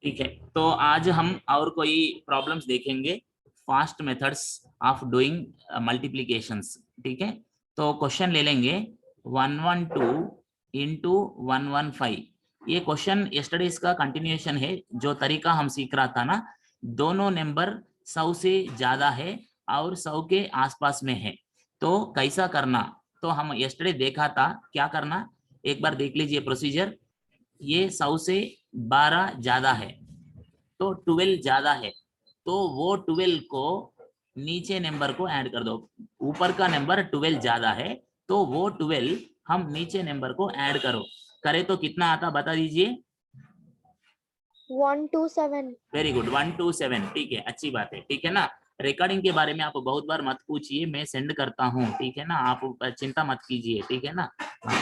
ठीक है, तो आज हम और कोई प्रॉब्लम्स देखेंगे, fast methods of doing multiplications. ठीक है, तो क्वेश्चन ले लेंगे 112 इंटू 115। ये क्वेश्चन यस्टरडे का कंटिन्यूएशन है। जो तरीका हम सीख रहा था ना, दोनों नंबर 100 से ज्यादा है और 100 के आसपास में है, तो कैसा करना। तो हम यस्टरडे देखा था क्या करना, एक बार देख लीजिए प्रोसीजर। ये 100 से 12 ज्यादा है तो 12 ज्यादा है, तो वो 12 को नीचे नंबर को ऐड कर दो। ऊपर का नंबर 12 ज्यादा है तो वो 12 हम नीचे नंबर को ऐड करो, करे तो कितना आता बता दीजिए। 127। Very good, 127। ठीक है, अच्छी बात है। ठीक है ना, रिकॉर्डिंग के बारे में आप बहुत बार मत पूछिए, मैं सेंड करता हूँ। ठीक है ना, आप चिंता मत कीजिए। ठीक है ना,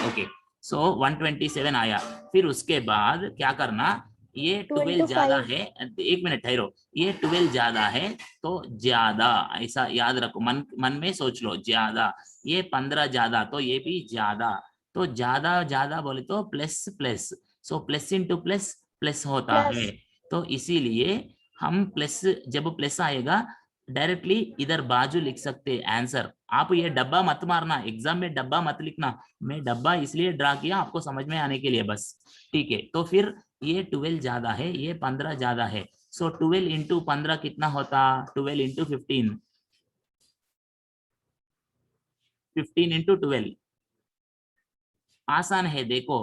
ओके। सो 127 आया। फिर उसके बाद क्या करना, ये 2 12 into ज्यादा 5। है। एक मिनट ठहरो, ये 12 ज्यादा है तो ज्यादा, ऐसा याद रखो, मन मन में सोच लो ज्यादा। ये 15 ज्यादा तो ये भी ज्यादा, तो ज्यादा ज्यादा बोले तो plus plus, so plus into plus plus होता है। प्लस तो इसीलिए हम प्लस, जब प्लस आएगा डायरेक्टली इधर बाजू लिख सकते हैं आंसर। आप ये डब्बा मत मारना, एग्जाम में डब्बा मत लिखना। मैं डब्बा इसलिए ड्रा किया आपको समझ में आने के लिए बस। ठीक है, तो फिर ये 12 ज्यादा है, ये 15 ज्यादा है। सो 12 इंटू 15 कितना होता, 12 इंटू 15, 15 इंटू 12। आसान है, देखो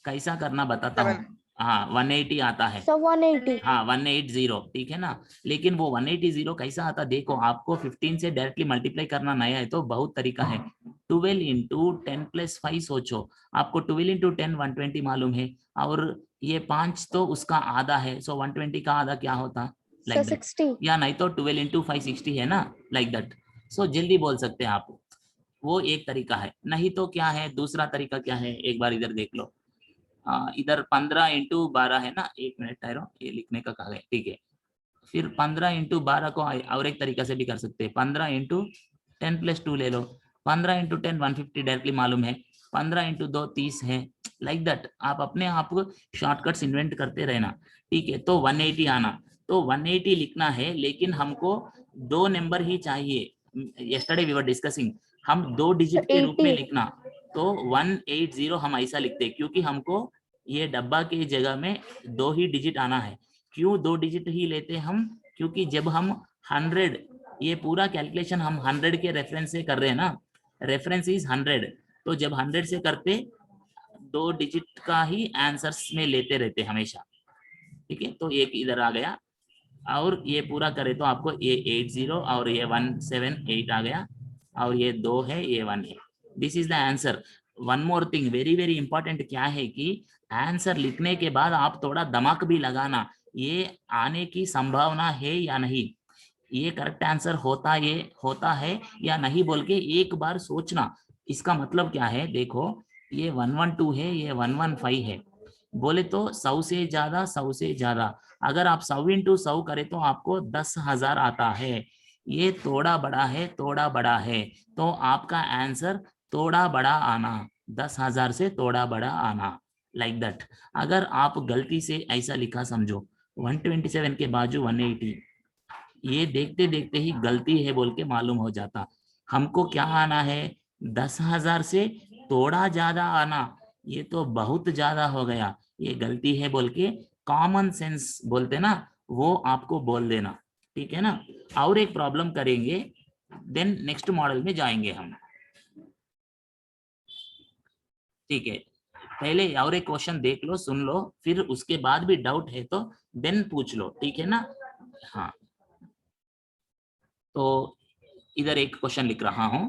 कैसा करना बताता हूँ। हाँ 180 आता है। so 180। हाँ 180, ठीक है ना। लेकिन वो 180 कैसा आता, देखो आपको 15 से डायरेक्टली मल्टीप्लाई करना नया है तो बहुत तरीका है। 12 इंटू 10 प्लस 5 सोचो, आपको 12 इंटू 10 120 मालूम है, और ये 5 तो उसका आधा है, सो 120 का आधा क्या होता, so लाइक दैट। 60। या नहीं तो 12 इंटू 5 60 है ना, लाइक दैट। सो जल्दी बोल सकते हैं आप, वो एक तरीका है। नहीं तो क्या है, दूसरा तरीका क्या है, एक बार इधर देख लो। इधर 15 इंटू 12 है ना, एक मिनट ठहरो, ये लिखने का कहा है। ठीक है, फिर 15 इंटू 12 को और एक तरीका से भी कर सकते हैं, 15 इंटू 10 प्लस 2 ले लो। 15 इंटू 10 150 डायरेक्टली मालूम है, 15 इंटू 2 30 है, लाइक दैट। आप अपने आप को शॉर्टकट्स इन्वेंट करते रहना। ठीक है, तो 180 आना, तो 180 लिखना है, लेकिन हमको दो नंबर ही चाहिए। यस्टरडे वी वर डिस्कसिंग, हम दो so डिजिट के रूप में 80। लिखना। तो 180 हम ऐसा लिखते हैं क्योंकि हमको ये डब्बा के जगह में दो ही डिजिट आना है। क्यों दो डिजिट ही लेते हम, क्योंकि जब हम 100, ये पूरा कैलकुलेशन हम 100 के रेफरेंस से कर रहे हैं ना, रेफरेंस इज 100, तो जब 100 से करते दो डिजिट का ही आंसर्स में लेते रहते हमेशा। ठीक है, तो एक इधर आ गया, और ये पूरा करे तो आपको ये 80 और ये 178 आ गया, और ये 2 है, ये 1 है। This is the answer. One more thing very very important क्या है कि आंसर लिखने के बाद आप थोड़ा दिमाग भी लगाना, ये आने की संभावना है या नहीं, ये करेक्ट आंसर होता है या नहीं बोल के एक बार सोचना। इसका मतलब क्या है, देखो ये 112 है, ये 115 है, बोले तो 100 से ज्यादा, 100 से ज्यादा। अगर आप 100 इंटू 100 करें तो आपको 10,000 आता है। ये थोड़ा बड़ा है, थोड़ा बड़ा है, तो आपका आंसर थोड़ा बड़ा आना, 10,000 से थोड़ा बड़ा आना, लाइक दैट। अगर आप गलती से ऐसा लिखा समझो 127 के बाजू 180, ये देखते देखते ही गलती है बोल के मालूम हो जाता। हमको क्या आना है, 10,000 से थोड़ा ज्यादा आना, ये तो बहुत ज्यादा हो गया, ये गलती है बोल के कॉमन सेंस बोलते ना, वो आपको बोल देना। ठीक है ना, और एक प्रॉब्लम करेंगे, देन नेक्स्ट मॉडल में जाएंगे हम। ठीक है, पहले और एक क्वेश्चन देख लो, सुन लो, फिर उसके बाद भी डाउट है तो देन पूछ लो। ठीक है ना, हाँ। तो इधर एक क्वेश्चन लिख रहा हूं,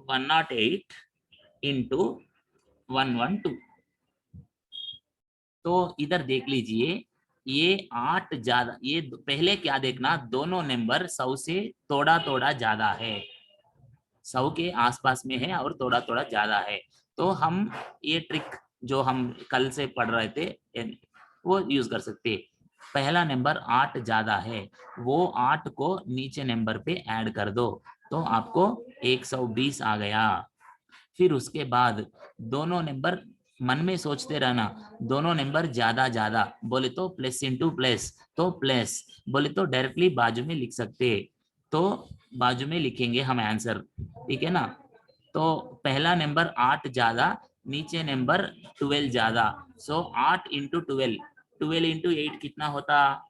108 इंटू 112। तो इधर देख लीजिए, ये 8 ज्यादा, ये पहले क्या देखना, दोनों नंबर 100 से थोड़ा थोड़ा ज्यादा है, 100 के आसपास में है और थोड़ा थोड़ा ज्यादा है। तो हम ये ट्रिक जो हम कल से पढ़ रहे थे वो यूज कर सकते हैं। पहला नंबर 8 ज्यादा है, वो 8 को नीचे नंबर पे ऐड कर दो, तो आपको 120 आ गया। फिर उसके बाद दोनों नंबर मन में सोचते रहना, दोनों नंबर ज्यादा ज्यादा बोले तो प्लस इंटू प्लस, तो प्लस बोले तो डायरेक्टली बाजू में लिख सकते, तो बाजू में लिखेंगे हम आंसर, ठीक है ना। तो पहला नंबर 8 ज्यादा, नीचे नंबर 12 ज्यादा, सो 8 इंटू 12, 12 इंटू 8 कितना होता,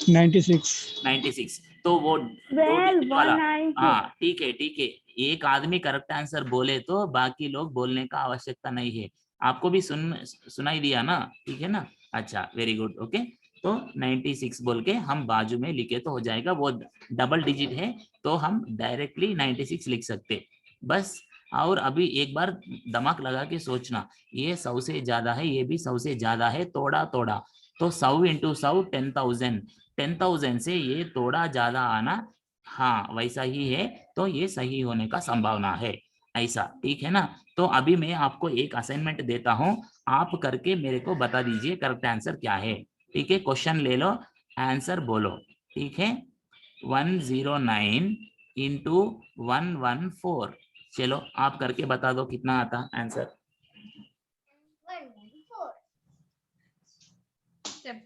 96। 96। तो वो दो डिजिट वाला, हाँ ठीक है ठीक है, एक आदमी करेक्ट आंसर बोले तो बाकी लोग बोलने का आवश्यकता नहीं है, आपको भी सुनाई दिया ना, ठीक है ना। अच्छा वेरी गुड, ओके। तो 96 बोल के हम बाजू में लिखे तो हो जाएगा, वो डबल डिजिट है तो हम डायरेक्टली 96 लिख सकते बस। और अभी एक बार दिमाग लगा के सोचना, ये 100 से ज्यादा है, ये भी 100 से ज्यादा है, तोड़ा तोड़ा, तो 100 इंटू 100 10,000, 10,000 से ये थोड़ा ज्यादा आना, हाँ वैसा ही है, तो ये सही होने का संभावना है, ऐसा ठीक है ना। तो अभी मैं आपको एक असाइनमेंट देता हूं, आप करके मेरे को बता दीजिए करेक्ट आंसर क्या है, ठीक है। क्वेश्चन ले लो, आंसर बोलो, ठीक है। 109 इंटू 114, चलो आप करके बता दो कितना आता आंसर। सर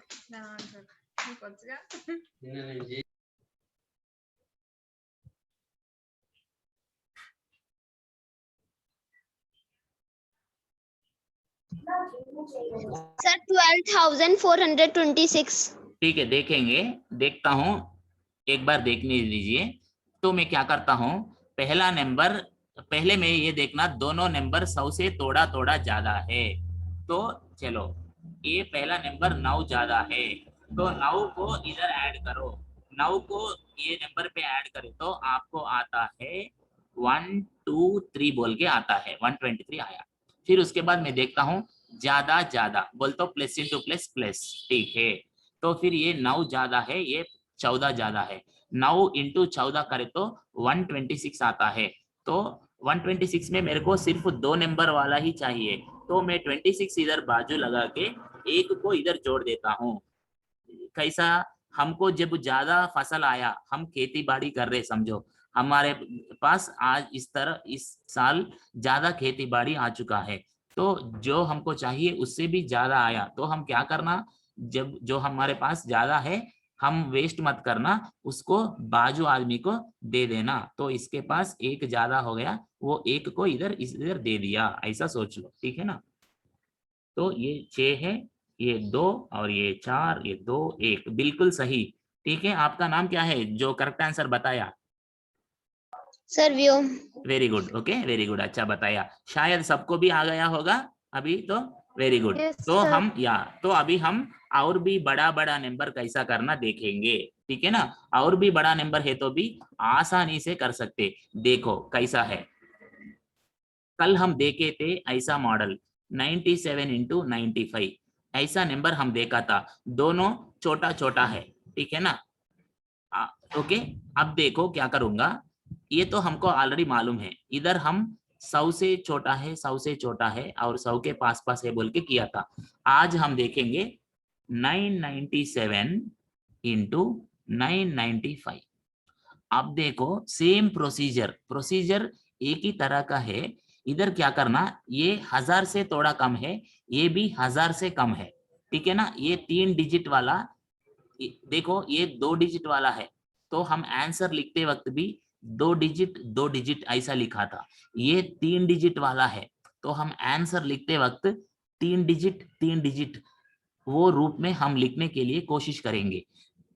12,426। ठीक है देखेंगे, देखता हूं, एक बार देखने दीजिए। तो मैं क्या करता हूं, पहला नंबर, पहले मैं ये देखना दोनों नंबर 100 से थोड़ा थोड़ा ज्यादा है, तो चलो ये पहला नंबर 9 ज्यादा है, तो 9 को इधर ऐड करो, 9 को ये नंबर पे ऐड करें तो आपको आता है 123 बोल के आता है, 123 आया। फिर उसके बाद मैं देखता हूँ ज्यादा ज्यादा बोल तो प्लस इंटू प्लस प्लस, ठीक है। तो फिर ये 9 ज्यादा है, ये 14 ज्यादा है, 9 इंटू 14 करे तो 126 आता है। तो 126 में मेरे को सिर्फ 2 नंबर वाला ही चाहिए, तो मैं 26 इधर बाजू लगा के एक को इधर जोड़ देता हूँ। कैसा, हमको जब ज्यादा फसल आया, हम खेती बाड़ी कर रहे समझो, हमारे पास आज इस तरह इस साल ज्यादा खेती बाड़ी आ चुका है, तो जो हमको चाहिए उससे भी ज्यादा आया, तो हम क्या करना, जब जो हमारे पास ज्यादा है हम वेस्ट मत करना, उसको बाजू आदमी को दे देना, तो इसके पास एक ज्यादा हो गया, वो एक को इधर इधर दे दिया, ऐसा सोच लो, ठीक है ना। तो ये 6 है, ये 2 और ये 4, ये 2 1 बिल्कुल सही, ठीक है। आपका नाम क्या है जो करेक्ट आंसर बताया? Sir Vyom. Very good, okay very good, अच्छा बताया, शायद सबको भी आ गया होगा अभी तो, वेरी गुड। तो हम तो अभी हम और भी बड़ा बड़ा नंबर कैसा करना देखेंगे, ठीक है ना। और भी बड़ा नंबर है तो भी आसानी से कर सकते, देखो कैसा है। कल हम देखे थे ऐसा मॉडल 97 इंटू 95, ऐसा नंबर हम देखा था, दोनों छोटा छोटा है, ठीक है ना। ओके, अब देखो क्या करूंगा, ये तो हमको ऑलरेडी मालूम है, इधर हम 100 से छोटा है, 100 से छोटा है और 100 के पास पास है बोल के किया था। आज हम देखेंगे 997 इंटू 995। अब देखो सेम प्रोसीजर, प्रोसीजर एक ही तरह का है, इधर क्या करना, ये 1000 से थोड़ा कम है, ये भी 1000 से कम है, ठीक है ना। ये 3 डिजिट वाला, देखो ये 2 डिजिट वाला है, तो हम आंसर लिखते वक्त भी 2 डिजिट 2 डिजिट ऐसा लिखा था। ये 3 डिजिट वाला है, तो हम आंसर लिखते वक्त 3 डिजिट 3 डिजिट वो रूप में हम लिखने के लिए कोशिश करेंगे,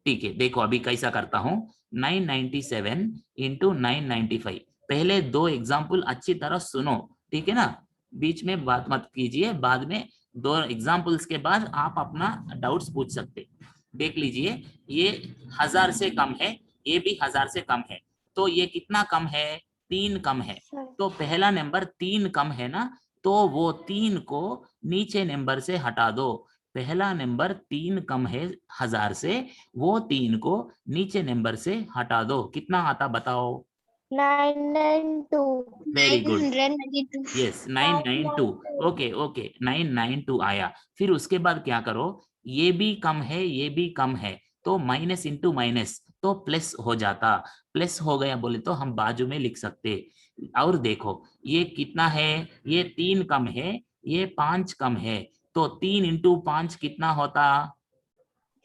ठीक है। देखो अभी कैसा करता हूँ, 997 इंटू 995, पहले 2 एग्जाम्पल अच्छी तरह सुनो, ठीक है ना, बीच में बात मत कीजिए, बाद में 2 एग्जाम्पल्स के बाद आप अपना डाउट्स पूछ सकते। देख लीजिए, ये 1000 से कम है, ये भी 1000 से कम है, तो ये कितना कम है, 3 कम है, तो पहला नंबर 3 कम है ना, तो वो 3 को नीचे नंबर से हटा दो, पहला नंबर 3 कम है 1000 से, वो 3 को नीचे नंबर से हटा दो, कितना आता बताओ? 992। Very good, 992। Yes 992, okay okay 992 आया। फिर उसके बाद क्या करो, ये भी कम है, ये भी कम है, तो माइनस इंटू माइनस तो प्लस हो जाता, प्लस हो गया बोले तो हम बाजू में लिख सकते, और देखो ये कितना है, ये 3 कम है, ये 5 कम है, तो 3 इंटू 5 कितना होता,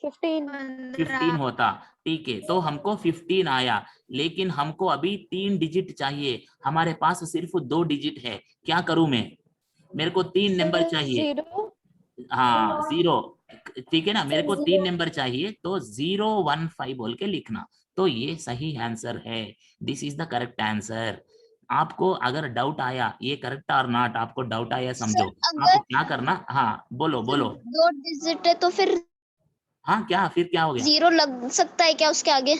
15 होता। ठीक है, तो हमको 15 आया, लेकिन हमको अभी 3 डिजिट चाहिए, हमारे पास सिर्फ 2 डिजिट है। क्या करूं मैं, मेरे को 3 नंबर चाहिए। हाँ 0, ठीक है ना, मेरे को 3 नंबर चाहिए, तो 015 बोल के लिखना, तो ये सही आंसर है। This is the correct answer. आपको अगर डाउट आया ये करेक्ट और नॉट, आपको डाउट आया समझो, सर आप अगर क्या करना, हाँ बोलो बोलो। 2 डिजिट है तो फिर हाँ क्या, फिर क्या हो गया? 0 लग सकता है क्या उसके आगे?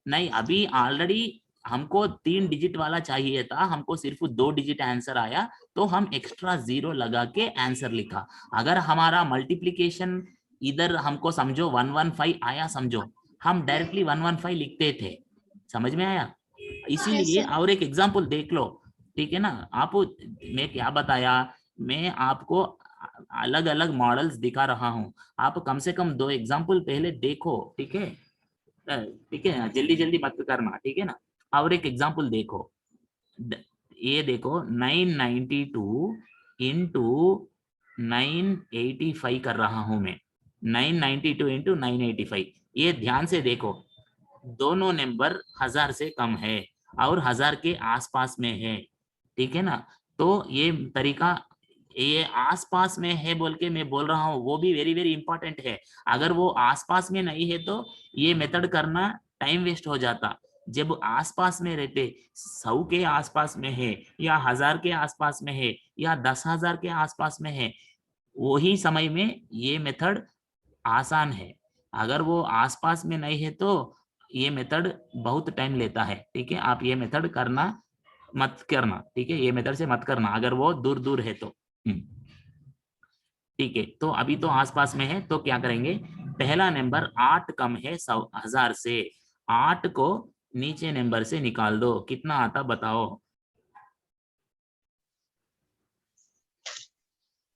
नहीं, अभी ऑलरेडी हमको 3 डिजिट वाला चाहिए था, हमको सिर्फ 2 डिजिट आंसर आया, तो हम एक्स्ट्रा 0 लगा के आंसर लिखा। अगर हमारा मल्टीप्लीकेशन इधर हमको समझो 115 आया समझो, हम डायरेक्टली 115 लिखते थे। समझ में आया? यस इसीलिए सर। और एक एग्जांपल देख लो, ठीक है ना। आप, मैं क्या बताया, मैं आपको अलग अलग मॉडल्स दिखा रहा हूँ, आप कम से कम 2 एग्जांपल पहले देखो, ठीक है। ठीक है, जल्दी जल्दी मत करना, ठीक है ना। और एक एग्जांपल देखो, ये देखो 992 इंटू 985 कर रहा हूं मैं, 992 इंटू 985। ये ध्यान से देखो, दोनों नंबर 1000 से कम है और 1000 के आसपास में है, ठीक है ना। तो ये तरीका, ये आसपास में है बोल के मैं बोल रहा हूँ, वो भी वेरी वेरी इंपॉर्टेंट है। अगर वो आसपास में नहीं है तो ये मेथड करना टाइम वेस्ट हो जाता। जब आसपास में रहते, 100 के आसपास में है या 1000 के आसपास में है या 10,000 के आसपास में है, वही समय में ये मेथड आसान है। अगर वो आसपास में नहीं है तो ये मेथड बहुत टाइम लेता है, ठीक है। आप ये मेथड करना मत करना, ठीक है, ये मेथड से मत करना अगर वो दूर दूर है तो। ठीक है, तो अभी तो आसपास में है, तो क्या करेंगे, पहला नंबर 8 कम है 1000 से, 8 को नीचे नंबर से निकाल दो, कितना आता बताओ,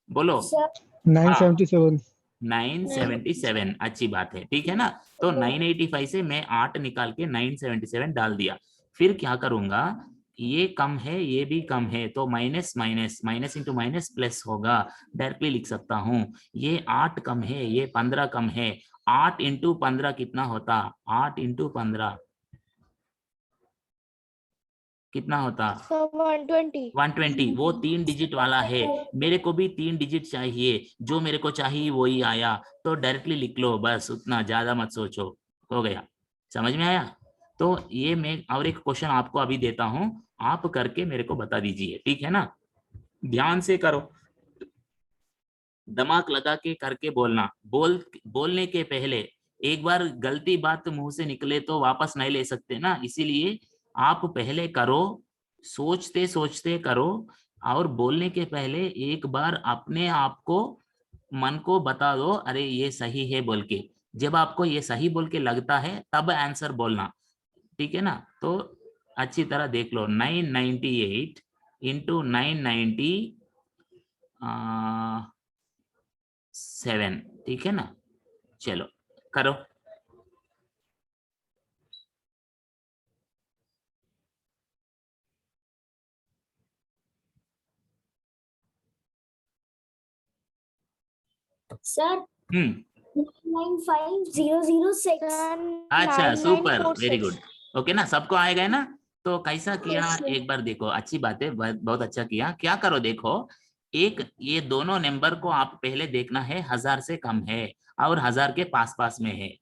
बोलो। हाँ 977। 977, अच्छी बात है, ठीक है ना। तो 985 से मैं 8 निकाल के 977 डाल दिया। फिर क्या करूंगा, ये कम है ये भी कम है, तो minus minus minus into minus plus होगा, डायरेक्टली लिख सकता हूँ। ये 8 कम है ये 15 कम है, 8 इंटू 15 कितना होता, 8 इंटू 15 कितना होता, 120। 120। वो 3 डिजिट वाला है, मेरे को भी 3 डिजिट चाहिए, जो मेरे को चाहिए वही आया, तो डायरेक्टली लिख लो बस, उतना ज्यादा मत सोचो, हो गया। समझ में आया? तो ये मैं और एक क्वेश्चन आपको अभी देता हूं, आप करके मेरे को बता दीजिए, ठीक है ना। ध्यान से करो, दिमाग लगा के करके बोलना, बोलने के पहले एक बार गलती बात मुंह से निकले तो वापस नहीं ले सकते ना, इसीलिए आप पहले करो, सोचते सोचते करो, और बोलने के पहले एक बार अपने आप को, मन को बता दो अरे ये सही है बोल के। जब आपको ये सही बोल के लगता है तब आंसर बोलना, ठीक है ना। तो अच्छी तरह देख लो, 998 इंटू 997, ठीक है ना। चलो करो। सर हम्म 995,006। अच्छा सुपर, वेरी 9946। गुड। ओके ना, सबको आएगा ना। तो कैसा किया, Yes, sir. एक बार देखो, अच्छी बात है, बहुत बहुत अच्छा किया। क्या करो देखो, एक ये दोनों नंबर को आप पहले देखना है, 1000 से कम है और 1000 के पास पास में है।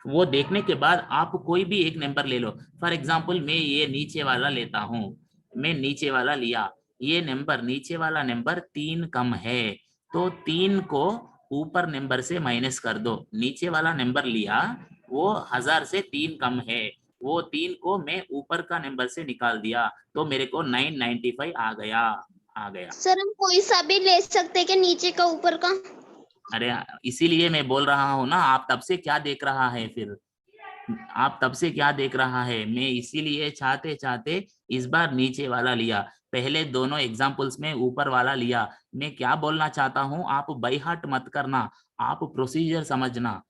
वो देखने के बाद आप कोई भी एक नंबर ले लो। फॉर एग्जाम्पल मैं ये नीचे वाला लेता हूँ, मैं नीचे वाला लिया, ये नंबर नीचे वाला नंबर 3 कम है, तो 3 को ऊपर नंबर से माइनस कर दो। नीचे वाला नंबर लिया, वो 1000 से 3 कम है, वो 3 को मैं ऊपर का नंबर से निकाल दिया, तो मेरे को 995 आ गया, आ गया। सर हम कोई सा भी ले सकते हैं क्या, नीचे का ऊपर का? अरे इसीलिए मैं बोल रहा हूँ ना, आप तब से क्या देख रहा है फिर, आप तब से क्या देख रहा है, मैं इसीलिए चाहते चाहते इस बार नीचे वाला लिया, पहले दोनों एग्जाम्पल्स में ऊपर वाला लिया। मैं क्या बोलना चाहता हूँ, आप बाई हार्ट मत करना, आप प्रोसीजर समझना।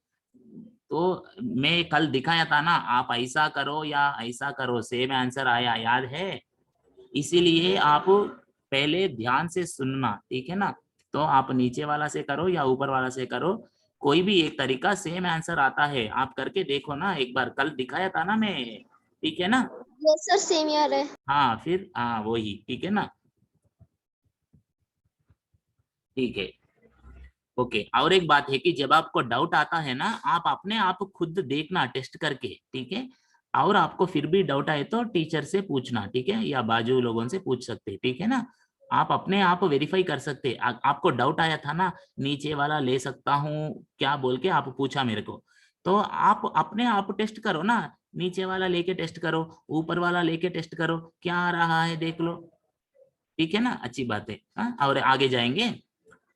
तो मैं कल दिखाया था ना, आप ऐसा करो या ऐसा करो, सेम आंसर आया, याद है? इसीलिए आप पहले ध्यान से सुनना, ठीक है ना। तो आप नीचे वाला से करो या ऊपर वाला से करो, कोई भी एक तरीका, सेम आंसर आता है, आप करके देखो ना एक बार, कल दिखाया था ना मैं, ठीक है ना। यस सर, सेम ईयर है। हाँ फिर हाँ वही, ठीक है ना, ठीक है। ओके, और एक बात है कि जब आपको डाउट आता है ना, आप अपने आप खुद देखना टेस्ट करके, ठीक है। और आपको फिर भी डाउट आए तो टीचर से पूछना, ठीक है, या बाजू लोगों से पूछ सकते हैं, ठीक है ना। आप अपने आप वेरीफाई कर सकते हैं। आपको डाउट आया था ना, नीचे वाला ले सकता हूँ क्या बोल के आप पूछा मेरे को, तो आप अपने आप टेस्ट करो ना, नीचे वाला लेके टेस्ट करो, ऊपर वाला लेके टेस्ट करो, क्या आ रहा है देख लो, ठीक है ना, अच्छी बात है। हाँ, और आगे जाएंगे।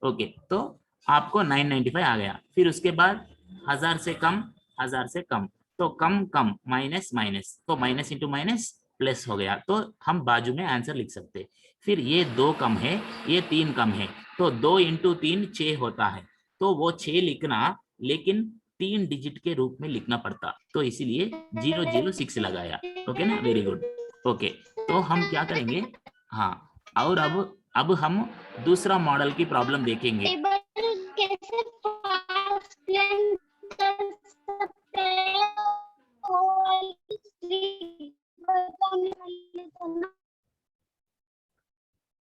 ओके, तो आपको 995 आ गया। फिर उसके बाद 1000 से कम, 1000 से कम, तो कम कम माइनस माइनस, तो माइनस इंटू माइनस प्लस हो गया, तो हम बाजू में आंसर लिख सकते हैं। फिर ये 2 कम है, ये 3 कम है, तो 2 इंटू 3 6 होता है, तो वो 6 लिखना, लेकिन 3 डिजिट के रूप में लिखना पड़ता, तो इसीलिए 006 लगाया। ओके ना, वेरी गुड। ओके, तो हम क्या करेंगे, हाँ, और अब हम दूसरा मॉडल की प्रॉब्लम देखेंगे। टेबल कैसे पास प्लान कर सकते हैं, और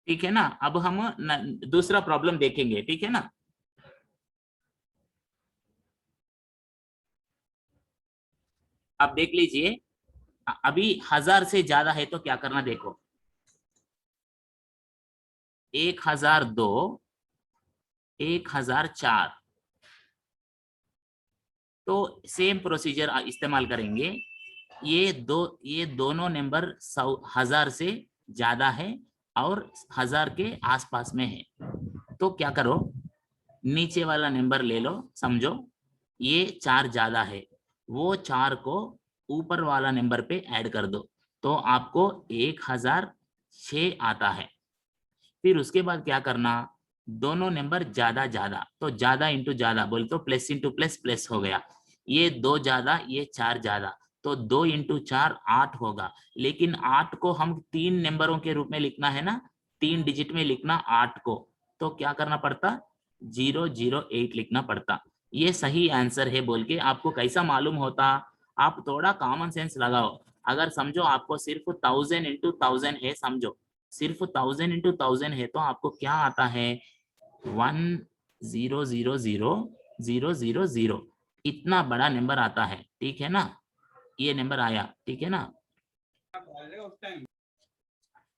ठीक है ना, अब हम दूसरा प्रॉब्लम देखेंगे, ठीक है ना। आप देख लीजिए, अभी 1000 से ज्यादा है तो क्या करना देखो, 1002, 1004, तो सेम प्रोसीजर इस्तेमाल करेंगे। ये दोनों नंबर 1000 से ज्यादा है और 1000 के आसपास में है, तो क्या करो, नीचे वाला नंबर ले लो, समझो ये 4 ज्यादा है, वो 4 को ऊपर वाला नंबर पे ऐड कर दो, तो आपको 1006 आता है। फिर उसके बाद क्या करना, दोनों नंबर ज्यादा ज्यादा, तो ज्यादा इंटू ज्यादा बोले तो प्लस इंटू प्लस प्लस हो गया, ये 2 ज्यादा, ये 4 ज्यादा, तो 2 इंटू 4 8 होगा, लेकिन 8 को हम 3 नंबरों के रूप में लिखना है ना, 3 डिजिट में लिखना 8 को, तो क्या करना पड़ता, 008 लिखना पड़ता। ये सही आंसर है बोल के आपको कैसा मालूम होता, आप थोड़ा कॉमन सेंस लगाओ। अगर समझो आपको सिर्फ 1000 इंटू 1000 है, समझो सिर्फ 1000 इंटू 1000 है, तो आपको क्या आता है, 100000, इतना बड़ा नंबर आता है, ठीक है ना, ये नंबर आया, ठीक है ना,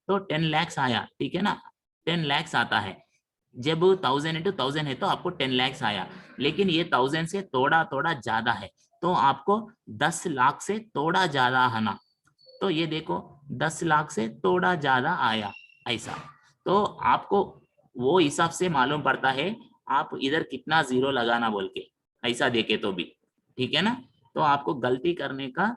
तो 10 lakhs आया, ठीक है ना, 10 lakhs आता है। जब 1000 इंटू 1000 है तो आपको 10 lakhs आया, लेकिन ये 1000 से थोड़ा थोड़ा ज्यादा है, तो आपको 10 लाख से थोड़ा ज्यादा आना, तो ये देखो 10 लाख से थोड़ा ज्यादा आया, ऐसा, तो आपको वो हिसाब से मालूम पड़ता है आप इधर कितना जीरो लगाना बोल के, ऐसा देखे तो भी, ठीक है ना। तो आपको गलती करने का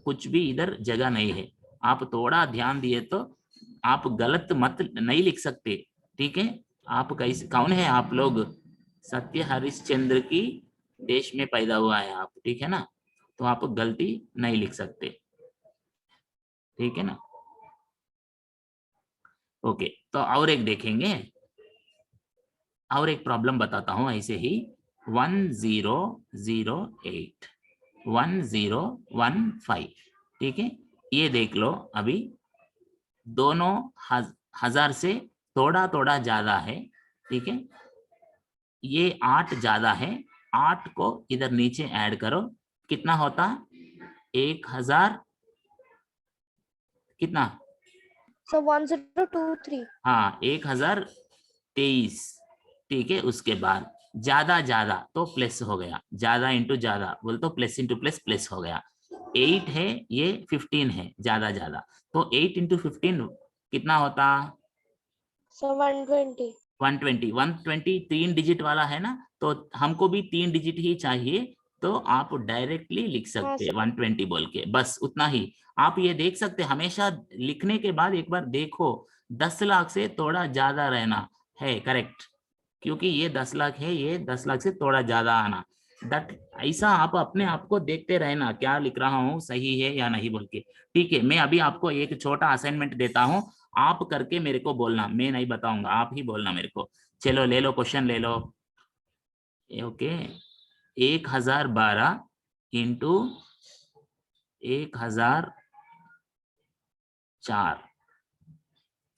कुछ भी इधर जगह नहीं है, आप थोड़ा ध्यान दिए तो आप गलत मत नहीं लिख सकते, ठीक है। आप कैसे, कौन है आप लोग, सत्य हरिश्चंद्र की देश में पैदा हुआ है आप, ठीक है ना, तो आप गलती नहीं लिख सकते, ठीक है ना। ओके, तो और एक देखेंगे, और एक प्रॉब्लम बताता हूं ऐसे ही, 1008, 1015, ठीक है, ये देख लो अभी, दोनों 1000 से थोड़ा थोड़ा ज्यादा है, ठीक है, ये 8 ज्यादा है, 8 को इधर नीचे ऐड करो, कितना होता, 1000 कितना, So 1023. हाँ 1023, ठीक है। उसके बाद ज्यादा ज्यादा तो प्लस हो गया, ज्यादा इंटू ज्यादा बोल तो प्लस इंटू प्लस प्लस हो गया, 8 है, ये 15 है, ज्यादा ज्यादा, तो 8 इंटू 15 कितना होता, So 120. 120, 120 3 डिजिट वाला है ना, तो हमको भी 3 डिजिट ही चाहिए, तो आप डायरेक्टली लिख हाँ सकते हैं सर। 120 बोल के, बस उतना ही। आप ये देख सकते हैं, हमेशा लिखने के बाद एक बार देखो, 10 लाख से थोड़ा ज्यादा रहना है, करेक्ट, क्योंकि ये 10 लाख है, ये 10 लाख से थोड़ा ज्यादा आना, दट ऐसा आप अपने आप को देखते रहना, क्या लिख रहा हूँ सही है या नहीं बोल के, ठीक है। मैं अभी आपको एक छोटा असाइनमेंट देता हूँ, आप करके मेरे को बोलना, मैं नहीं बताऊंगा, आप ही बोलना मेरे को। चलो ले लो, क्वेश्चन ले लो। Okay, 1012 into 1004।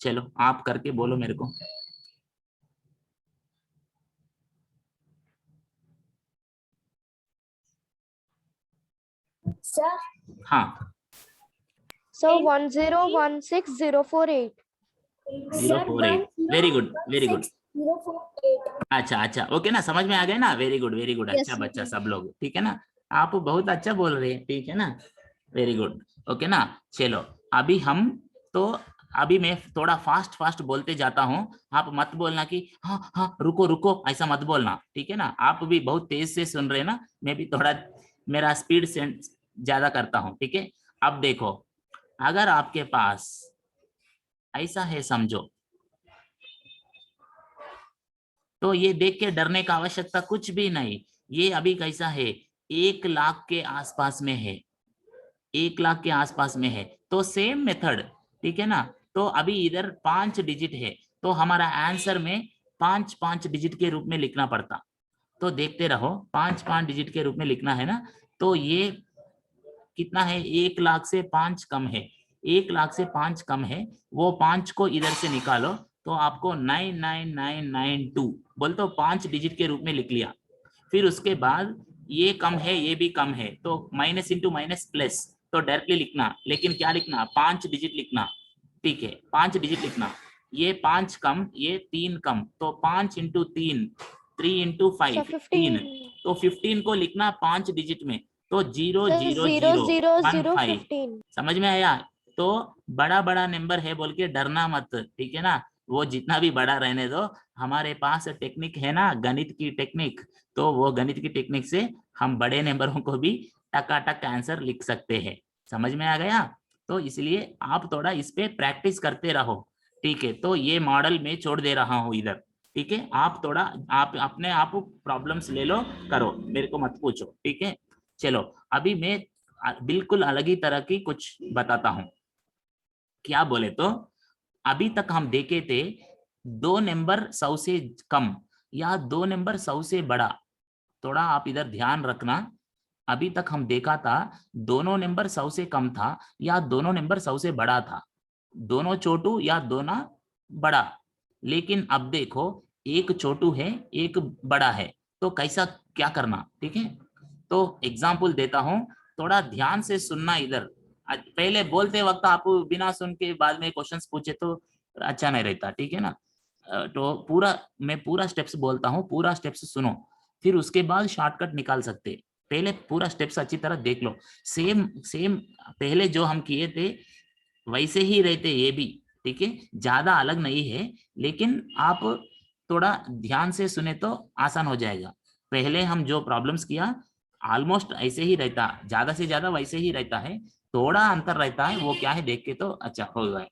चलो आप करके बोलो मेरे को। सर हाँ, sir 1016048 048। Very good, very good. अच्छा अच्छा, ओके ना, समझ में आ गए ना, वेरी गुड वेरी गुड, अच्छा Yes, बच्चा सब लोग, ठीक है ना। आप बहुत अच्छा बोल रहे हैं, ठीक है ना, वेरी गुड, ओके ना। चलो अभी हम तो अभी मैं थोड़ा फास्ट फास्ट बोलते जाता हूँ, आप मत बोलना कि हाँ हाँ रुको रुको, ऐसा मत बोलना, ठीक है ना। आप भी बहुत तेज से सुन रहे हैं ना, मैं भी थोड़ा मेरा स्पीड से ज्यादा करता हूँ, ठीक है। अब देखो, अगर आपके पास ऐसा है समझो, तो ये देख के डरने का आवश्यकता कुछ भी नहीं। ये अभी कैसा है, 1 लाख के आसपास में है, 1 लाख के आसपास में है, तो सेम मेथड, ठीक है ना। तो अभी इधर 5 डिजिट है, तो हमारा आंसर में 5 5 डिजिट के रूप में लिखना पड़ता। तो देखते रहो, 5 5 डिजिट के रूप में लिखना है ना। तो ये कितना है, 1 लाख से 5 कम है, 1 लाख से 5 कम है, वो 5 को इधर से निकालो, तो आपको 99992 बोल, तो 5 डिजिट के रूप में लिख लिया। फिर उसके बाद ये कम है, ये भी कम है, तो माइनस इंटू माइनस प्लस, तो डायरेक्टली लिखना, लेकिन क्या लिखना, 5 डिजिट लिखना, ठीक है, 5 डिजिट लिखना। ये 5 कम, ये 3 कम, तो 5 इंटू 3, 3 इंटू 5, सर 15, 15 तो 15 को लिखना 5 डिजिट में, तो zero sir zero 0 zero 0 one 0 five 15 समझ में आया। तो बड़ा बड़ा नंबर है बोल के डरना मत, ठीक है ना, वो जितना भी बड़ा रहने दो, हमारे पास टेक्निक है ना, गणित की टेक्निक, तो वो गणित की टेक्निक से हम बड़े नंबरों को भी टकाटक आंसर लिख सकते हैं। समझ में आ गया। तो इसलिए आप थोड़ा इस पे प्रैक्टिस करते रहो, ठीक है। तो ये मॉडल मैं छोड़ दे रहा हूँ इधर, ठीक है। आप थोड़ा आप अपने आप प्रॉब्लम्स ले लो, करो, मेरे को मत पूछो, ठीक है। चलो अभी मैं बिल्कुल अलग ही तरह की कुछ बताता हूँ। क्या बोले तो, अभी तक हम देखे थे 2 नंबर 100 से कम या 2 नंबर 100 से बड़ा। थोड़ा आप इधर ध्यान रखना, अभी तक हम देखा था दोनों नंबर 100 से कम था या दोनों नंबर 100 से बड़ा था, दोनों छोटू या दोनों बड़ा। लेकिन अब देखो, एक छोटू है, एक बड़ा है, तो कैसा क्या करना, ठीक है। तो एग्जाम्पल देता हूं, थोड़ा ध्यान से सुनना इधर। पहले बोलते वक्त आप बिना सुन के बाद में क्वेश्चंस पूछे तो अच्छा नहीं रहता, ठीक है ना। तो पूरा मैं पूरा स्टेप्स बोलता हूँ, पूरा स्टेप्स सुनो, फिर उसके बाद शॉर्टकट निकाल सकते। पहले पूरा स्टेप्स अच्छी तरह देख लो, सेम सेम पहले जो हम किए थे वैसे ही रहते ये भी, ठीक है, ज्यादा अलग नहीं है। लेकिन आप थोड़ा ध्यान से सुने तो आसान हो जाएगा। पहले हम जो प्रॉब्लम्स किया ऑलमोस्ट ऐसे ही रहता, ज्यादा से ज्यादा वैसे ही रहता है, थोड़ा अंतर रहता है, वो क्या है देख के तो अच्छा हो गया।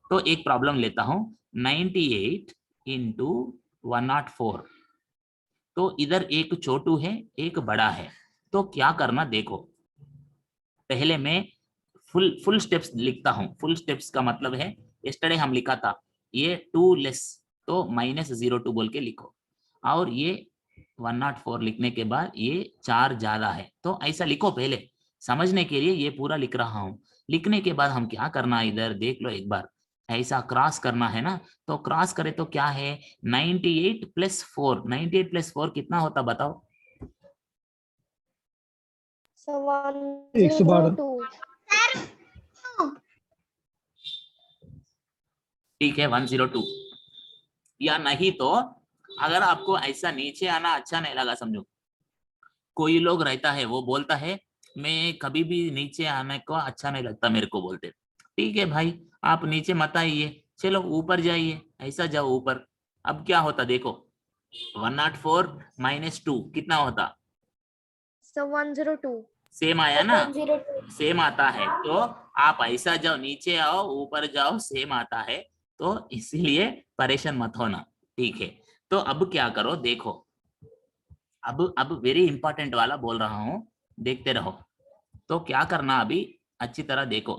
तो एक प्रॉब्लम लेता हूं, 98 इंटू 104। तो इधर एक छोटू है, एक बड़ा है, तो क्या करना देखो। पहले मैं फुल फुल स्टेप्स लिखता हूँ। फुल स्टेप्स का मतलब है, यस्टरडे हम लिखा था ये 2 लेस, तो -02 बोल के लिखो। और ये 104 लिखने के बाद ये 4 ज्यादा है, तो ऐसा लिखो। पहले समझने के लिए ये पूरा लिख रहा हूँ। लिखने के बाद हम क्या करना, इधर देख लो एक बार, ऐसा क्रॉस करना है ना। तो क्रॉस करे तो क्या है, 98 प्लस 4, 98 प्लस 4 कितना होता बताओ। सर 112। 102 ठीक है, 102। या नहीं तो अगर आपको ऐसा नीचे आना अच्छा नहीं लगा, समझो कोई लोग रहता है वो बोलता है मैं कभी भी नीचे आने को अच्छा नहीं लगता मेरे को बोलते, ठीक है भाई, आप नीचे मत आइए, चलो ऊपर जाइए, ऐसा जाओ ऊपर। अब क्या होता देखो, 104 -2 कितना होता, सर 102 सेम आया ना, 102 सेम आता है। तो आप ऐसा जाओ, नीचे आओ ऊपर जाओ, सेम आता है, तो इसीलिए परेशान मत होना, ठीक है। तो अब क्या करो देखो, अब वेरी इंपॉर्टेंट वाला बोल रहा हूं, देखते रहो। तो क्या करना अभी अच्छी तरह देखो,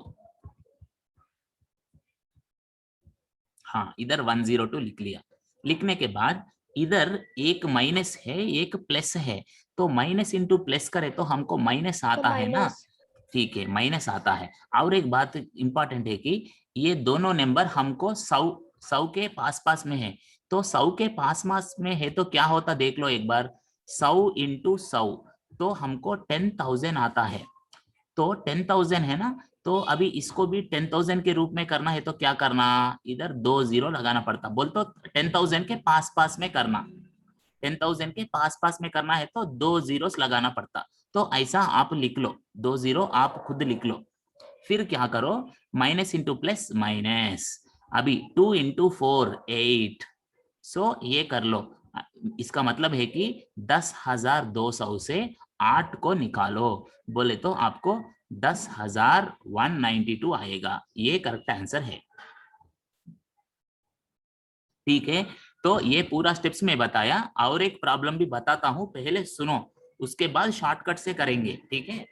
हाँ, इधर 102 लिख लिया। लिखने के बाद इधर एक माइनस है एक प्लस है, तो माइनस इंटू प्लस करे तो हमको माइनस So आता है ना। minus. ठीक है, माइनस आता है। और एक बात इंपॉर्टेंट है कि ये दोनों नंबर हमको 100 के पास पास में है, तो 100 के पास पास में है तो क्या होता देख लो एक बार। 100 इंटू 100 तो हमको 10,000 आता है। तो 10,000 है ना, तो अभी इसको भी 10,000 के रूप में करना है तो क्या करना, इधर 2 जीरो लगाना पड़ता। बोल तो 10,000 के पास पास में करना, 10,000 के पास पास में करना है तो 2 जीरोस लगाना पड़ता। तो ऐसा आप लिख लो, 2 जीरो आप खुद लिख लो। फिर क्या करो, माइनस इंटू प्लस माइनस। अभी 2 इंटू 4 8, सो ये कर लो। इसका मतलब है कि 10,200 से 8 को निकालो, बोले तो आपको 10,192 आएगा। ये करेक्ट आंसर है। ठीक है, तो ये पूरा स्टेप्स में बताया, और एक प्रॉब्लम भी बताता हूं, पहले सुनो, उसके बाद शॉर्टकट से करेंगे। ठीक है,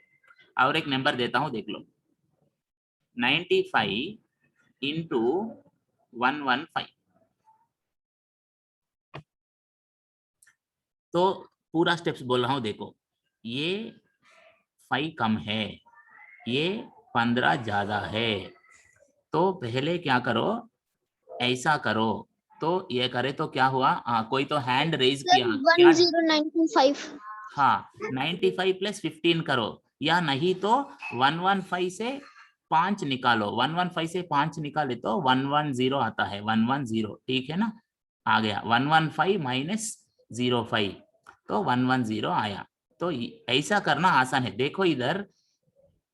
और एक नंबर देता हूं, देख लो। 95 इंटू 115। तो पूरा स्टेप्स बोल रहा हूं, देखो। ये 5 कम है, ये 15 ज्यादा है, तो पहले क्या करो, ऐसा करो। तो ये करे तो क्या हुआ, कोई तो हैंड रेज Sir, किया क्या। 10925. हाँ, 95 प्लस 15 करो, या नहीं तो 115 से 5 निकालो। 115 से 5 निकाले तो 110 आता है, 110। ठीक है ना, आ गया 115 माइनस 05, तो 110 आया। तो ऐसा करना आसान है, देखो इधर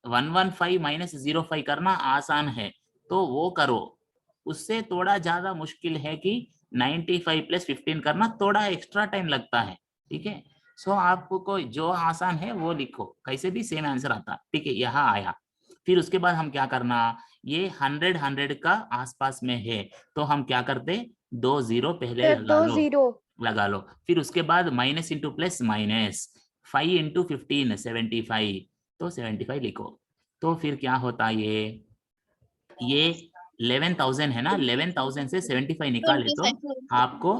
115 माइनस 05 करना आसान है, तो वो करो। उससे थोड़ा ज्यादा मुश्किल है कि 95 प्लस 15 करना, थोड़ा एक्स्ट्रा टाइम लगता है। ठीक है, सो आपको जो आसान है वो लिखो, कैसे भी सेम आंसर आता। ठीक है, यहाँ आया। फिर उसके बाद हम क्या करना, ये 100 का आसपास में है, तो हम क्या करते, 2 जीरो पहले Sir, लगा 2 लो, 0. लगा लो। फिर उसके बाद minus into plus minus, 5 into 15 75, तो 75 लिखो। तो फिर क्या होता, ये 11,000 है ना, 11,000 से 75 निकाले तो 25. आपको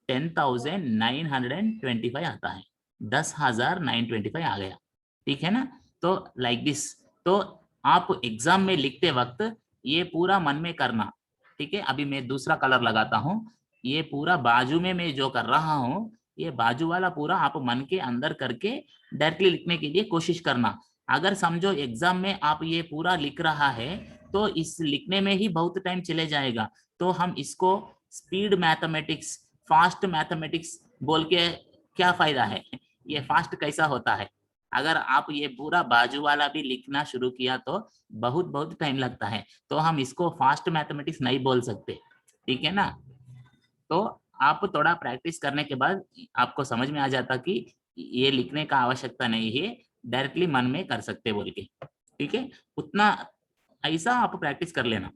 10,925 आता है, 10,925 आ गया। ठीक है ना, तो लाइक दिस। तो आप एग्जाम में लिखते वक्त ये पूरा मन में करना। ठीक है, अभी मैं दूसरा कलर लगाता हूँ। ये पूरा बाजू में मैं जो कर रहा हूँ, ये बाजू वाला पूरा आप मन के अंदर करके डायरेक्टली लिखने के लिए कोशिश करना। अगर समझो एग्जाम में आप ये पूरा लिख रहा है, तो इस लिखने में ही बहुत टाइम चले जाएगा। तो हम इसको स्पीड मैथमेटिक्स, फास्ट मैथमेटिक्स बोल के क्या फायदा है, ये फास्ट कैसा होता है। अगर आप ये पूरा बाजू वाला भी लिखना शुरू किया तो बहुत बहुत टाइम लगता है, तो हम इसको फास्ट मैथमेटिक्स नहीं बोल सकते। ठीक है ना, तो आप थोड़ा प्रैक्टिस करने के बाद आपको समझ में आ जाता कि ये लिखने का आवश्यकता नहीं है, डायरेक्टली मन में कर सकते बोल के। ठीक है, उतना ऐसा आप प्रैक्टिस कर लेना।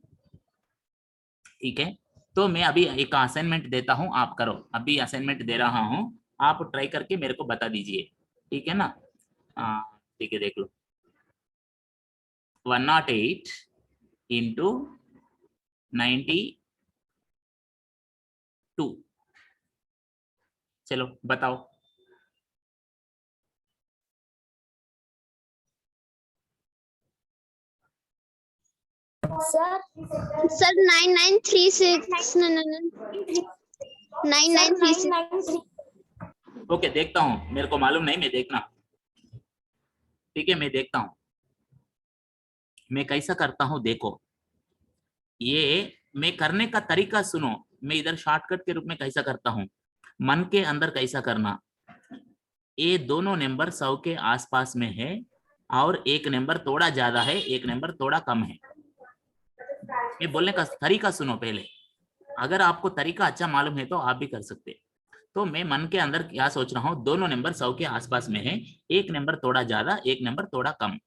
ठीक है, तो मैं अभी एक असाइनमेंट देता हूं, आप करो। अभी असाइनमेंट दे रहा हूं, आप ट्राई करके मेरे को बता दीजिए। ठीक है ना, ठीक है, देख लो। 108 इंटू 92, चलो बताओ। Sir, 9936. No, no, no. 9936. Okay, देखता हूं, मेरे को मालूम नहीं, मैं देखना। ठीक है, मैं देखता हूं मैं कैसा करता हूं, देखो। ये मैं करने का तरीका सुनो, मैं इधर शॉर्टकट के रूप में कैसा करता हूं, मन के अंदर कैसा करना। ये दोनों नंबर 100 के आसपास में है, और एक नंबर थोड़ा ज्यादा है, एक नंबर थोड़ा कम है। ये बोलने का तरीका सुनो पहले, अगर आपको तरीका अच्छा मालूम है तो आप भी कर सकते। तो मैं मन के अंदर क्या सोच रहा हूँ, दोनों नंबर 100 के आसपास में है, एक नंबर थोड़ा ज्यादा एक नंबर थोड़ा कम।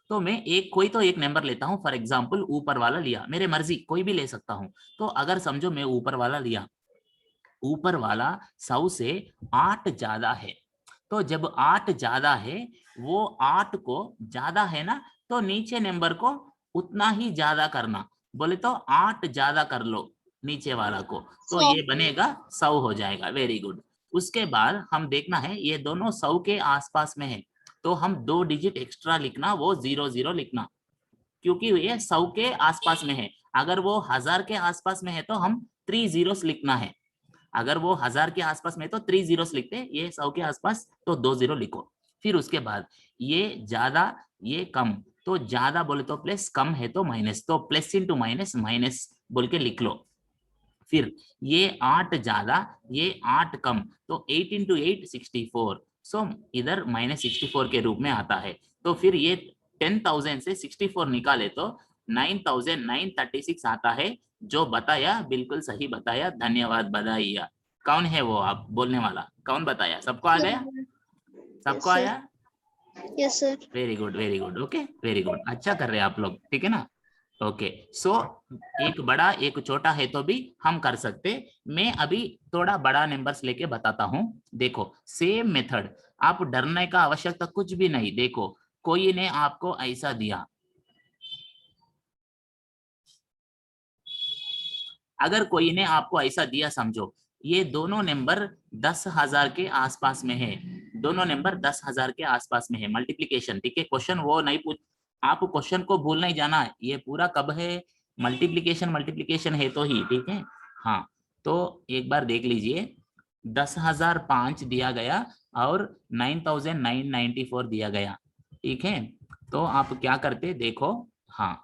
तो मैं कोई तो एक नंबर लेता हूँ, फॉर एग्जाम्पल ऊपर वाला लिया, मेरे मर्जी कोई भी ले सकता हूँ। तो अगर समझो मैं ऊपर वाला लिया, ऊपर वाला 100 से 8 ज्यादा है, तो जब 8 ज्यादा है, वो 8 को ज्यादा है ना, तो नीचे नंबर को उतना ही ज्यादा करना। बोले तो 8 ज्यादा कर लो, नीचे वाला को, तो 100 ये बनेगा 100 हो जाएगा। Very good. उसके बाद हम देखना है ये दोनों 100 के आसपास में है, तो हम 2 डिजिट एक्स्ट्रा लिखना, वो 00 लिखना, क्योंकि ये 100 के आसपास में है। अगर वो 1000 के आसपास में है तो हम 3 जीरोस लिखना है। अगर वो 1000 के आसपास में तो 3 जीरोस लिखते, ये 100 के आसपास तो 2 जीरो लिखो। फिर उसके बाद ये ज्यादा ये कम, तो ज्यादा बोले तो प्लस, कम है तो माइनस, तो प्लस इंटू माइनस माइनस बोल के लिख लो। फिर ये 8 ज्यादा ये 8 कम, तो 8 इंटू 8 64, सो इधर -64 के रूप में आता है। तो फिर ये 10,000 से 64 निकाले तो 9,936 आता है। जो बताया बिल्कुल सही बताया, धन्यवाद बधाइया। कौन है वो आप बोलने वाला, कौन बताया? सबको आ गया? सबको आया? Yes sir. Very good very good, okay very good, अच्छा कर रहे हैं आप लोग, ठीक है ना। ओके सो एक बड़ा एक छोटा है तो भी हम कर सकते। मैं अभी थोड़ा बड़ा नंबर्स लेके बताता हूँ। देखो सेम मेथड, आप डरने का आवश्यकता कुछ भी नहीं। देखो कोई ने आपको ऐसा दिया, अगर कोई ने आपको ऐसा दिया, समझो ये दोनों नंबर 10,000 के आसपास में है, दोनों नंबर 10,000 के आसपास में है, मल्टीप्लीकेशन, ठीक है। क्वेश्चन वो नहीं पूछ, आप क्वेश्चन को भूल नहीं जाना है, ये पूरा कब है, मल्टीप्लीकेशन मल्टीप्लीकेशन है तो ही, ठीक है। हाँ तो एक बार देख लीजिए, 10,005 दिया गया और 9,994 दिया गया, ठीक है। तो आप क्या करते देखो, हाँ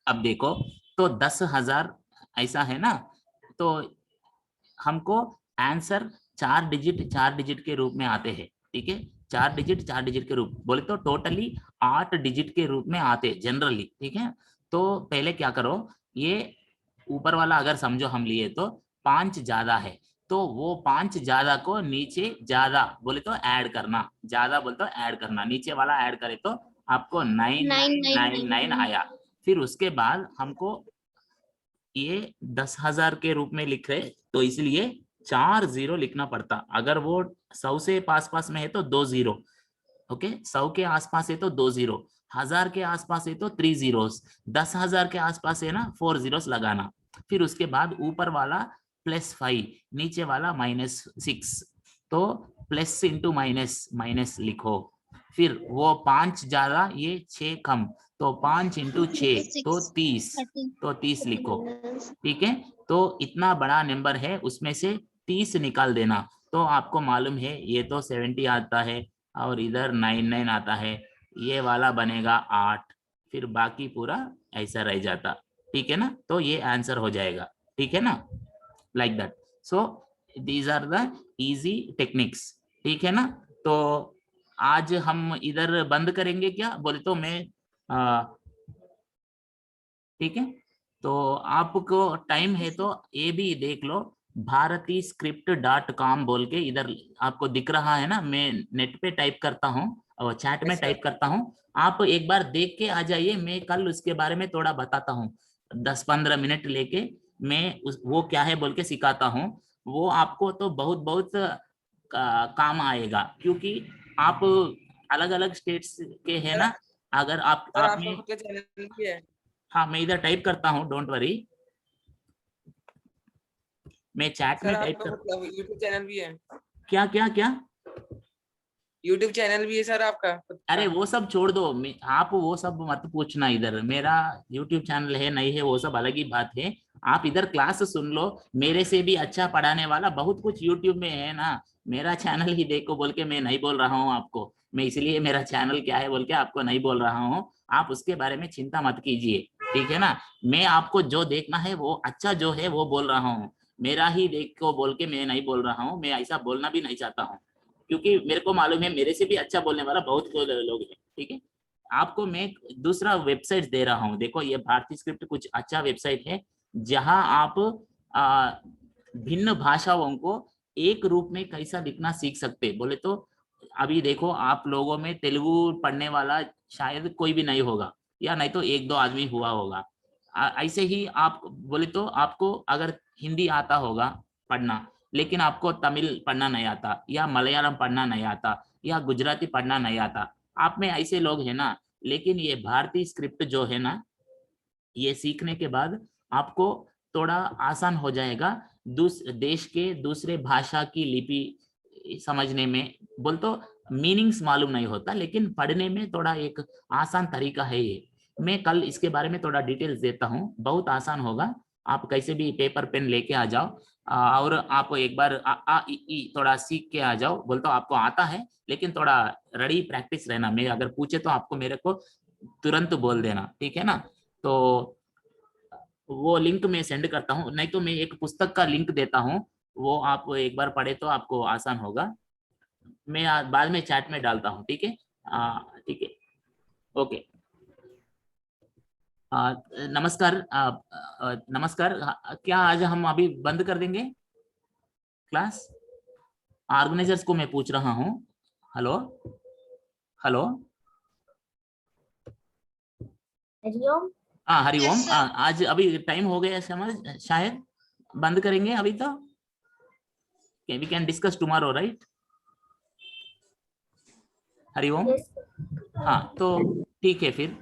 अब देखो, तो 10,000 ऐसा है ना, तो हमको आंसर 4 डिजिट के रूप में आते हैं, ठीक है। 4 डिजिट के रूप बोले तो टोटली 8 डिजिट के रूप में आते जनरली, ठीक है। तो पहले क्या करो, ये ऊपर वाला अगर समझो हम लिए तो 5 ज्यादा है, तो वो 5 ज्यादा को नीचे ज्यादा बोले तो ऐड करना, ज्यादा बोले तो ऐड करना, नीचे वाला ऐड करे तो आपको 9,999 9,999 आया। फिर उसके बाद हमको ये 10,000 के रूप में लिख रहे, तो इसलिए 4 जीरो लिखना पड़ता। अगर वो 100 से पास पास में है तो 2 जीरो, ओके। 100 के आसपास है तो 2 जीरो, 1000 के आसपास है तो 3 जीरोस, 10,000 के आसपास है ना 4 जीरोस लगाना। फिर उसके बाद ऊपर वाला +5, नीचे वाला -6, तो प्लस इंटू माइनस माइनस लिखो। फिर वो 5 ज्यादा ये 6 कम, तो 5 इंटू 6 तो 6 30, 30 तो 30 लिखो, माइनस। ठीक है। तो इतना बड़ा नंबर है, उसमें से 30 निकाल देना, तो आपको मालूम है ये तो 70 आता है और इधर 99 आता है, ये वाला बनेगा 8, फिर बाकी पूरा ऐसा रह जाता, ठीक है ना। तो ये आंसर हो जाएगा, ठीक है ना, like that. So these are the easy techniques, ठीक है ना। तो आज हम इधर बंद करेंगे क्या बोले तो मैं, ठीक है। तो आपको टाइम है तो ये भी देख लो, bharathiscript.com बोल के इधर आपको दिख रहा है ना, मैं नेट पे टाइप करता हूँ और चैट में Yes, sir. टाइप करता हूँ, आप एक बार देख के आ जाइए। मैं कल उसके बारे में थोड़ा बताता हूँ, 10-15 मिनट लेके मैं वो क्या है बोल के सिखाता हूँ। वो आपको तो बहुत बहुत काम आएगा, क्योंकि आप अलग अलग स्टेट्स के हैं ना। अगर आप सर आपका में, खुद का चैनल भी है? हाँ मैं इधर टाइप करता हूँ, डोंट वरी, मैं चैट सर में टाइप आपका कर। खुद का यूट्यूब चैनल भी है? क्या क्या क्या? यूट्यूब चैनल भी है सर आपका खुद अरे का? वो सब छोड़ दो, आप वो सब मत पूछना, इधर मेरा यूट्यूब चैनल है नहीं है वो सब अलग ही बात है। आप इधर क्लास सुन लो, मेरे से भी अच्छा पढ़ाने वाला बहुत कुछ यूट्यूब में है ना। मेरा चैनल ही देखो बोल के मैं नहीं बोल रहा हूँ आपको, मैं इसलिए मेरा चैनल क्या है बोल के आपको नहीं बोल रहा हूँ। आप उसके बारे में चिंता मत कीजिए, ठीक है ना। मैं आपको जो देखना है वो अच्छा जो है वो बोल रहा हूँ, मेरा ही देखो बोल के मैं नहीं बोल रहा हूँ, मैं ऐसा बोलना भी नहीं चाहता हूँ, क्योंकि मेरे को मालूम है मेरे से भी अच्छा बोलने वाला बहुत लोग हैं, ठीक है। आपको मैं दूसरा वेबसाइट दे रहा हूँ, देखो ये भारतीय स्क्रिप्ट कुछ अच्छा वेबसाइट है, जहां आप आ, भिन्न भाषाओं को एक रूप में कैसा लिखना सीख सकते बोले तो। अभी देखो आप लोगों में तेलुगु पढ़ने वाला शायद कोई भी नहीं होगा, या नहीं तो एक दो आदमी हुआ होगा। ऐसे ही आप बोले तो आपको अगर हिंदी आता होगा पढ़ना, लेकिन आपको तमिल पढ़ना नहीं आता, या मलयालम पढ़ना नहीं आता, या गुजराती पढ़ना नहीं आता, आप में ऐसे लोग हैं ना। लेकिन ये भारतीय स्क्रिप्ट जो है ना, ये सीखने के बाद आपको थोड़ा आसान हो जाएगा देश के दूसरे भाषा की लिपि समझने में। बोल तो मीनिंग्स मालूम नहीं होता, लेकिन पढ़ने में थोड़ा एक आसान तरीका है ये। मैं कल इसके बारे में थोड़ा डिटेल्स देता हूँ, बहुत आसान होगा। आप कैसे भी पेपर पेन लेके आ जाओ और आप एक बार आ इ ई थोड़ा सीख के आ जाओ। बोलता आपको आता है, लेकिन थोड़ा रेडी प्रैक्टिस रहना। मैं अगर पूछे तो आपको मेरे को तुरंत बोल देना, ठीक है ना। तो वो लिंक मैं सेंड करता हूँ, नहीं तो मैं एक पुस्तक का लिंक देता हूँ, वो आप एक बार पढ़े तो आपको आसान होगा। मैं बाद में चैट में डालता हूँ, ठीक है। ठीक है, ओके। नमस्कार। नमस्कार। क्या आज हम अभी बंद कर देंगे क्लास? ऑर्गेनाइजर्स को मैं पूछ रहा हूँ। Hello hello. हरिओम। हाँ हरिओम। Yes, sir. आज अभी टाइम हो गया समझ, शायद बंद करेंगे अभी तो। We can discuss tomorrow, right? हरिओम। यस। हाँ तो ठीक है फिर।